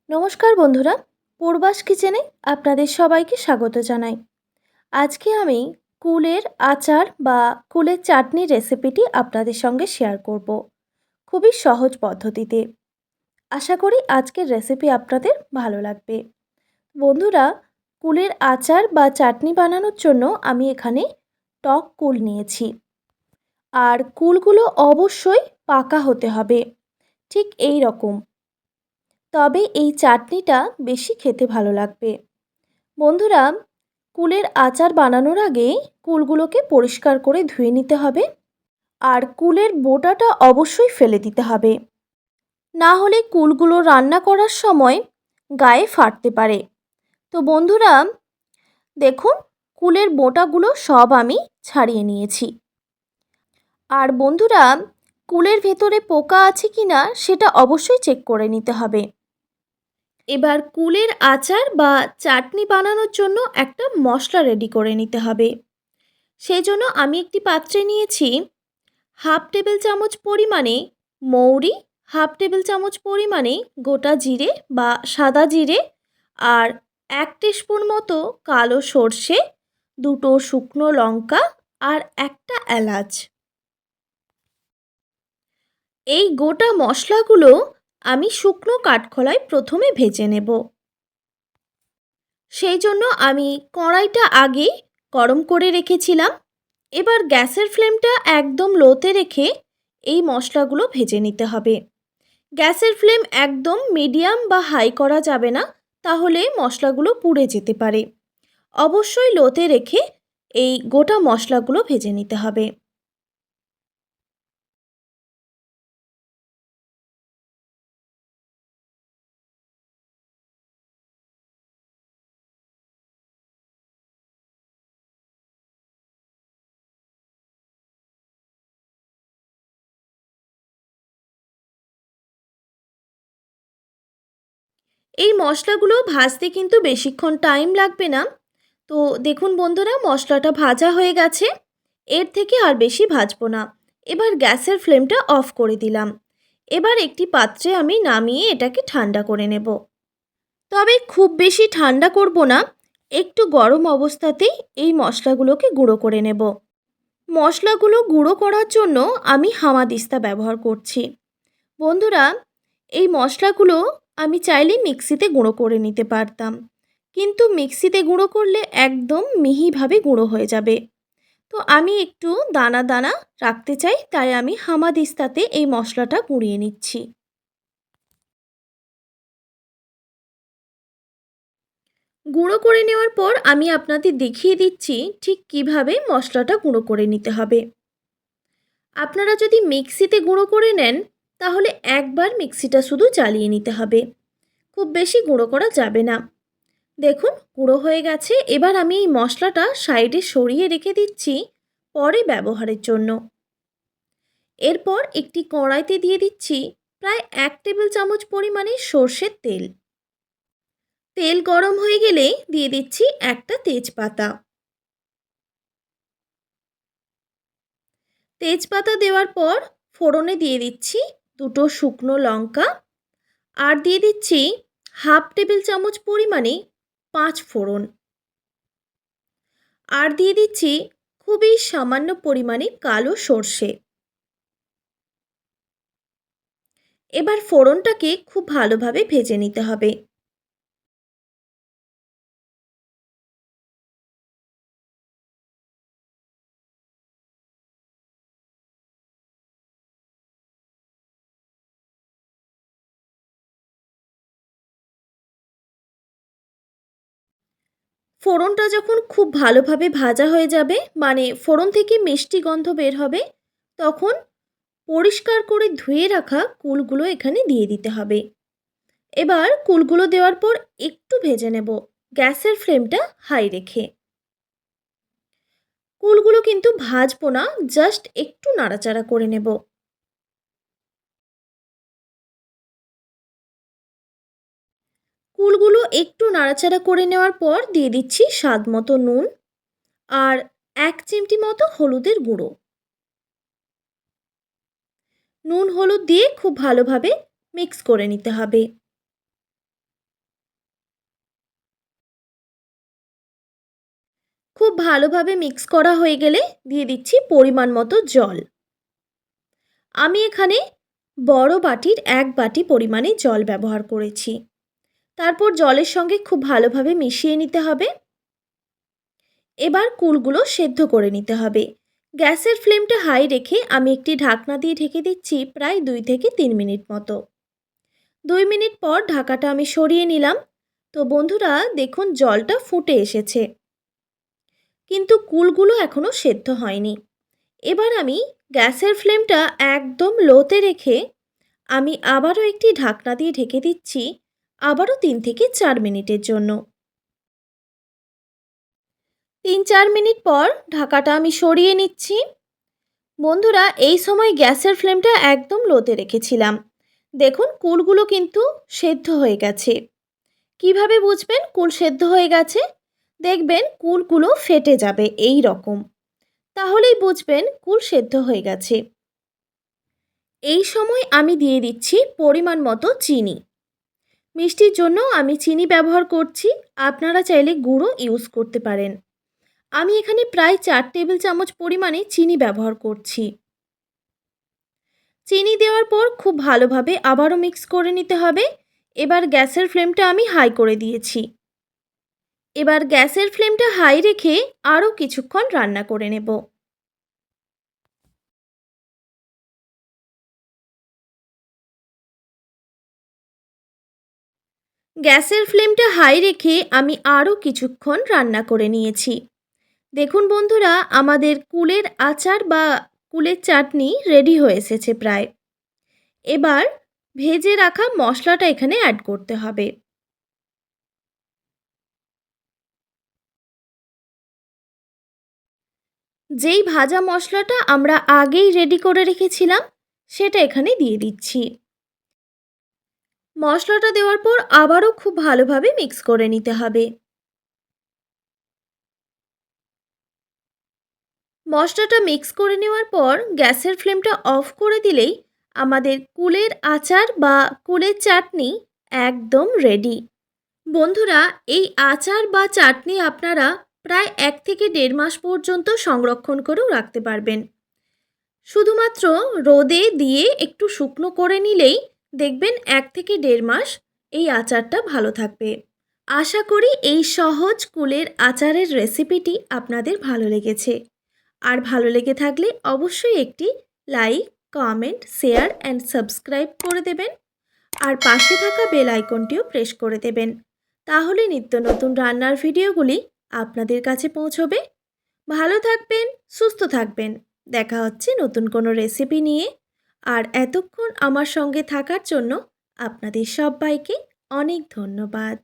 নমস্কার বন্ধুরা, পূর্বাস কিচেনে আপনাদের সবাইকে স্বাগত জানাই। আজকে আমি কুলের আচার বা কুলের চাটনির রেসিপিটি আপনাদের সঙ্গে শেয়ার করব, খুবই সহজ পদ্ধতিতে। আশা করি আজকের রেসিপি আপনাদের ভালো লাগবে। বন্ধুরা, কুলের আচার বা চাটনি বানানোর জন্য আমি এখানে টক কুল নিয়েছি। আর কুলগুলো অবশ্যই পাকা হতে হবে, ঠিক এই রকম। তবে এই চাটনিটা বেশি খেতে ভালো লাগবে। বন্ধুরা, কুলের আচার বানানোর আগে কুলগুলোকে পরিষ্কার করে ধুয়ে নিতে হবে। আর কুলের বোটাটা অবশ্যই ফেলে দিতে হবে, না হলে কুলগুলো রান্না করার সময় গায়ে ফাটতে পারে। তো বন্ধুরা, দেখুন, কুলের বোটাগুলো সব আমি ছাড়িয়ে নিয়েছি। আর বন্ধুরা, কুলের ভেতরে পোকা আছে কিনা সেটা অবশ্যই চেক করে নিতে হবে। এবার কুলের আচার বা চাটনি বানানোর জন্য একটা মশলা রেডি করে নিতে হবে। সেই জন্য আমি একটি পাত্রে নিয়েছি হাফ টেবিল চামচ পরিমাণে মৌরি, হাফ টেবিল চামচ পরিমাণে গোটা জিরে বা সাদা জিরে, আর 1 টিস্পুন মতো কালো সর্ষে, 2টো শুকনো লঙ্কা আর একটা এলাচ। এই গোটা মশলাগুলো আমি শুকনো কাঠখোলায় প্রথমে ভেজে নেব। সেই জন্য আমি কড়াইটা আগে গরম করে রেখেছিলাম। এবার গ্যাসের ফ্লেমটা একদম লোতে রেখে এই মশলাগুলো ভেজে নিতে হবে। গ্যাসের ফ্লেম একদম মিডিয়াম বা হাই করা যাবে না, তাহলে মশলাগুলো পুড়ে যেতে পারে। অবশ্যই লোতে রেখে এই গোটা মশলাগুলো ভেজে নিতে হবে। এই মশলাগুলো ভাজতে কিন্তু বেশিক্ষণ টাইম লাগবে না। তো দেখুন বন্ধুরা, মশলাটা ভাজা হয়ে গেছে। এর থেকে আর বেশি ভাজবো না। এবার গ্যাসের ফ্লেমটা অফ করে দিলাম। এবার একটি পাত্রে আমি নামিয়ে এটাকে ঠান্ডা করে নেব। তবে খুব বেশি ঠান্ডা করব না, একটু গরম অবস্থাতেই এই মশলাগুলোকে গুঁড়ো করে নেব। মশলাগুলো গুঁড়ো করার জন্য আমি হামাদিস্তা ব্যবহার করছি। বন্ধুরা, এই মশলাগুলো আমি চাইলে মিক্সিতে গুঁড়ো করে নিতে পারতাম, কিন্তু মিক্সিতে গুঁড়ো করলে একদম মিহিভাবে গুঁড়ো হয়ে যাবে। তো আমি একটু দানা দানা রাখতে চাই, তাই আমি হামাদিস্তাতে এই মশলাটা গুঁড়িয়ে নিচ্ছি। গুঁড়ো করে নেওয়ার পর আমি আপনাদের দেখিয়ে দিচ্ছি ঠিক কিভাবে মশলাটা গুঁড়ো করে নিতে হবে। আপনারা যদি মিক্সিতে গুঁড়ো করে নেন, তাহলে একবার মিক্সিটা শুধু চালিয়ে নিতে হবে, খুব বেশি গুঁড়ো করা যাবে না। দেখুন, গুঁড়ো হয়ে গেছে। এবার আমি এই মশলাটা সাইডে সরিয়ে রেখে দিচ্ছি পরে ব্যবহারের জন্য। এরপর একটি কড়াইতে দিয়ে দিচ্ছি প্রায় 1 টেবিল চামচ পরিমাণে সর্ষের তেল। তেল গরম হয়ে গেলে দিয়ে দিচ্ছি একটা তেজপাতা। তেজপাতা দেওয়ার পর ফোড়নে দিয়ে দিচ্ছি 2টো শুকনো লঙ্কা, আর দিয়ে দিচ্ছি হাফ টেবিল চামচ পরিমাণে 5 ফোড়ন, আর দিয়ে দিচ্ছি খুবই সামান্য পরিমাণে কালো সর্ষে। এবার ফোড়নটাকে খুব ভালোভাবে ভেজে নিতে হবে। ফোড়নটা যখন খুব ভালোভাবে ভাজা হয়ে যাবে, মানে ফোড়ন থেকে মিষ্টি গন্ধ বের হবে, তখন পরিষ্কার করে ধুয়ে রাখা কুলগুলো এখানে দিয়ে দিতে হবে। এবার কুলগুলো দেওয়ার পর একটু ভেজে নেব, গ্যাসের ফ্লেমটা হাই রেখে। কুলগুলো কিন্তু ভাজবো না, জাস্ট একটু নাড়াচাড়া করে নেব। কুলগুলো একটু নাড়াচাড়া করে নেওয়ার পর দিয়ে দিচ্ছি স্বাদ মতো নুন, আর 1 চিমটি মতো হলুদের গুঁড়ো। নুন হলুদ দিয়ে খুব ভালোভাবে মিক্স করে নিতে হবে। ভালোভাবে মিক্স করা হয়ে গেলে দিয়ে দিচ্ছি পরিমাণ মতো জল। আমি এখানে বড় বাটির 1 বাটি পরিমাণে জল ব্যবহার করেছি। তারপর জলের সঙ্গে খুব ভালোভাবে মিশিয়ে নিতে হবে। এবার কুলগুলো সেদ্ধ করে নিতে হবে। গ্যাসের ফ্লেমটা হাই রেখে আমি একটি ঢাকনা দিয়ে ঢেকে দিচ্ছি প্রায় 2 থেকে 3 মিনিট মতো। 2 মিনিট পর ঢাকাটা আমি সরিয়ে নিলাম। তো বন্ধুরা দেখুন জলটা ফুটে এসেছে, কিন্তু কুলগুলো এখনও সেদ্ধ হয়নি। এবার আমি গ্যাসের ফ্লেমটা একদম লোতে রেখে আমি আবারও একটি ঢাকনা দিয়ে ঢেকে দিচ্ছি আবারও 3 থেকে 4 মিনিটের জন্য। 3-4 মিনিট পর ঢাকাটা আমি সরিয়ে নিচ্ছি। বন্ধুরা এই সময় গ্যাসের ফ্লেমটা একদম লোতে রেখেছিলাম। দেখুন কুলগুলো কিন্তু সেদ্ধ হয়ে গেছে। কিভাবে বুঝবেন কুল সেদ্ধ হয়ে গেছে? দেখবেন কুলগুলো ফেটে যাবে এই রকম, তাহলেই বুঝবেন কুল সেদ্ধ হয়ে গেছে। এই সময় আমি দিয়ে দিচ্ছি পরিমাণ মতো চিনি। মিষ্টির জন্য আমি চিনি ব্যবহার করছি, আপনারা চাইলে গুঁড়ো ইউজ করতে পারেন। আমি এখানে প্রায় 4 টেবিল চামচ পরিমাণে চিনি ব্যবহার করছি। চিনি দেওয়ার পর খুব ভালোভাবে আবারও মিক্স করে নিতে হবে। এবার গ্যাসের ফ্লেমটা আমি হাই করে দিয়েছি। এবার গ্যাসের ফ্লেমটা হাই রেখে আরও কিছুক্ষণ রান্না করে নেব। গ্যাসের ফ্লেমটা হাই রেখে আমি আরও কিছুক্ষণ রান্না করে নিয়েছি। দেখুন বন্ধুরা আমাদের কুলের আচার বা কুলের চাটনি রেডি হয়ে এসেছে প্রায়। এবার ভেজে রাখা মশলাটা এখানে অ্যাড করতে হবে। যেই ভাজা মশলাটা আমরা আগেই রেডি করে রেখেছিলাম সেটা এখানে দিয়ে দিচ্ছি। মশলাটা দেওয়ার পর আবারও খুব ভালোভাবে মিক্স করে নিতে হবে। মশলাটা মিক্স করে নেওয়ার পর গ্যাসের ফ্লেমটা অফ করে দিলেই আমাদের কুলের আচার বা কুলের চাটনি একদম রেডি। বন্ধুরা এই আচার বা চাটনি আপনারা প্রায় 1 থেকে 1.5 মাস পর্যন্ত সংরক্ষণ করেও রাখতে পারবেন। শুধুমাত্র রোদে দিয়ে একটু শুকনো করে নিলেই দেখবেন 1 থেকে 1.5 মাস এই আচারটা ভালো থাকবে। আশা করি এই সহজ কুলের আচারের রেসিপিটি আপনাদের ভালো লেগেছে। আর ভালো লেগে থাকলে অবশ্যই একটি like, comment, share and subscribe করে দেবেন। আর পাশে থাকা বেল আইকনটিও প্রেস করে দেবেন। তাহলে নিত্য নতুন রান্নার ভিডিওগুলি আপনাদের কাছে পৌঁছবে। ভালো থাকবেন, সুস্থ থাকবেন। দেখা হচ্ছে নতুন কোনো রেসিপি নিয়ে। আর এতক্ষণ আমার সঙ্গে থাকার জন্য আপনাদের সবাইকে অনেক ধন্যবাদ।